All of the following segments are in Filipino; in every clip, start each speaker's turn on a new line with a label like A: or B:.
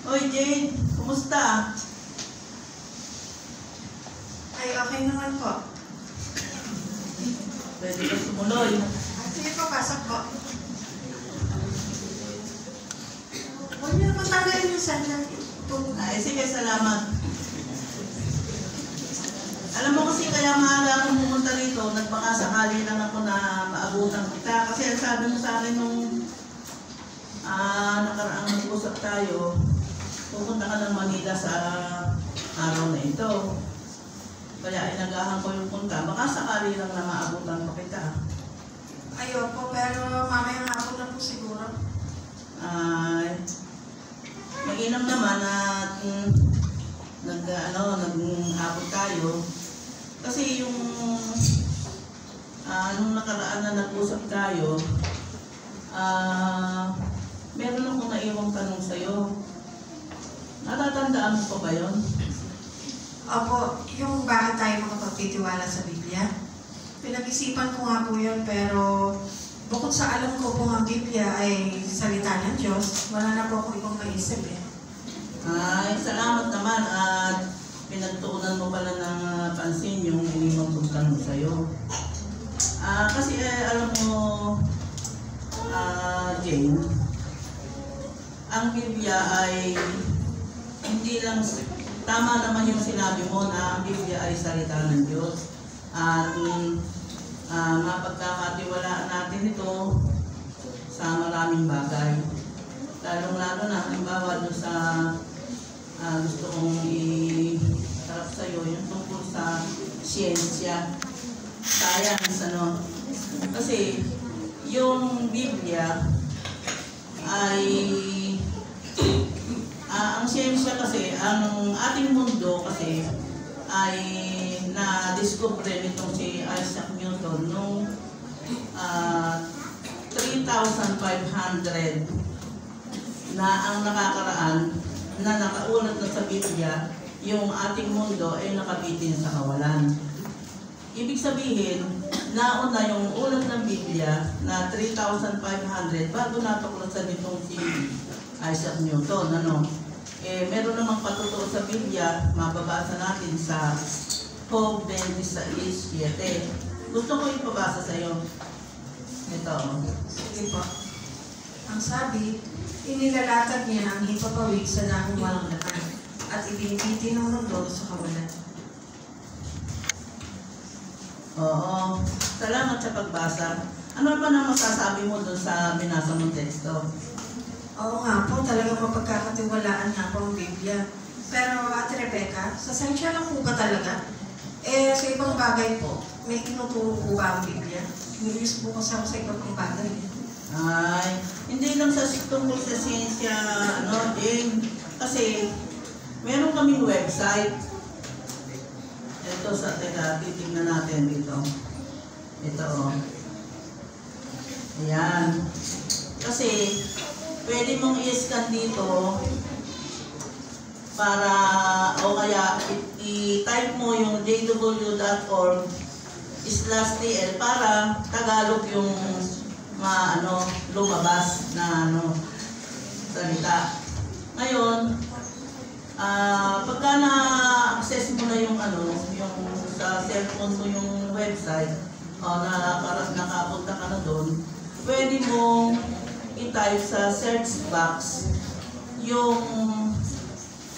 A: Hoy Jane, kumusta?
B: Ay, okay naman po.
A: Pwede ka sumuloy.
B: Sige po, pasok po. Huwag niyo naman tanggalin yung sandal.
A: Ay, sige, salamat. Alam mo kasi kaya maaga akong pumunta rito, nagpakasakali lang ako na maabutan kita. Kasi ang sabi mo sa akin nung nakaraang nag-usap tayo, pupunta ka ng Manila sa araw na ito. Kaya inagahan ko yung punta. Baka sakali lang na maabutan pa kita.
B: Ayoko, pero mamaya nga ako na po siguro.
A: Ay, mainam naman at nag-abot tayo. Kasi yung nung nakaraan na nag-usap tayo, meron akong naiwang tanong sa'yo. Natatandaan mo pa ba yun?
B: Opo, yung bakit tayo makapagtitiwala sa Biblia. Pinag-isipan ko nga po yun, pero bukod sa alam ko po ang Biblia ay salita ng Diyos, wala na po akong ibang maisip eh.
A: Ay, salamat naman at pinagtuunan mo pala ng pansin yung iniwang tanong sa'yo. Kasi alam mo, Jane, ang Biblia ay hindi lang, tama naman yung sinabi mo na ang Biblia ay salita ng Diyos. At mapagkakatiwalaan natin ito sa maraming bagay. Lalong-lalo na, halimbawa doon sa gusto kong itarap sa'yo, yung tungkol sa siyensya, science, ano. Kasi yung Biblia ay ang siyensya kasi, ang ating mundo kasi ay na-discover nitong si Isaac Newton noong 3,500 na ang nakakaraan na nakaulat na sa Biblia, yung ating mundo ay nakabitin sa kawalan. Ibig sabihin, nauna yung ulat ng Biblia na 3,500 bago natuklasan nitong si Isaac Newton. Ano? Meron namang patuturo sa Biblia, mababasa natin sa Job 26:7. Gusto ko ipabasa sa iyo. Ito.
B: Sige po. Ang sabi, inilalatag niya ang hipapawid sa daming walang laman at ibinibiti ng mundo sa kawalan.
A: Oo. Salamat sa pagbasa. Ano pa na masasabi mo doon sa binasa mong teksto?
B: Oo nga po, talagang mapagkakatiwalaan nga po ang Biblia. Pero Ate Rebecca, sa sensya lang po ba talaga? Sa ibang bagay po, may tinuturo po ba ang Biblia? Curious po kasi ako sa ibang bagay.
A: Ay, hindi lang sa tungkol sa siyensya, Jane. Kasi, meron kaming website. Ito sa, titignan natin dito. Ito, Ayan. Kasi, pwede mong i-scan dito para, o kaya i-type mo yung jw.org/tl para Tagalog yung lumabas na salita. Ngayon, pagka na-access mo na yung sa cellphone mo yung website, o nakapunta ka na doon, pwede mong i-type sa search box yung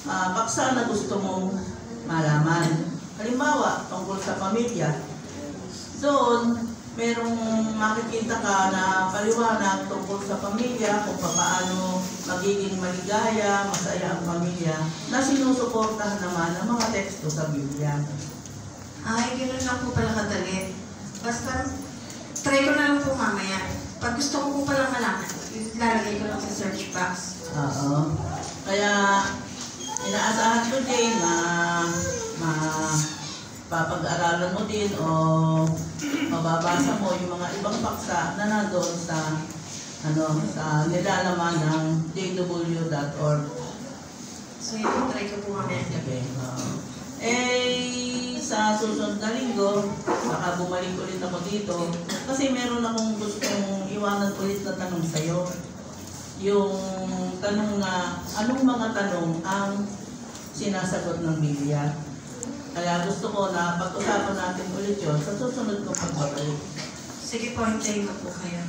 A: paksa na gusto mong malaman. Halimbawa, tungkol sa pamilya. Doon, merong makikita ka na paliwanag tungkol sa pamilya, kung paano magiging maligaya, masaya ang pamilya, na sinusuportahan naman ng mga teksto sa Biblia.
B: Ay, gano'n lang po pala kadali. Basta, try ko na lang po mamaya. Pag gusto ko po palang malaman, ilalagay ko lang sa search box.
A: Oo. Kaya, inaasahan ko din na papag-aralan mo din o mababasa mo yung mga ibang paksa na nandoon sa nilalaman ng jw.org.
B: So yun, try ko po mamaya.
A: Okay. Sa susunod na linggo, baka bumalik ulit ako dito kasi meron akong gustong iwanan ulit na tanong sa'yo. yung tanong na anong mga tanong ang sinasagot ng Biblia. Kaya gusto ko na pag-usapan natin ulit yun sa susunod kong pagbabalik.
B: Sige po, hintayin ko po kayo.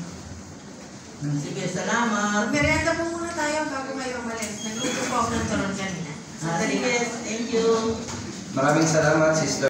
A: Sige, salamat.
B: Merienda po muna tayo bago kayo umalis. Nagluto po ako ng turon kanina.
A: Sige, thank you.
C: Maraming salamat, Sister.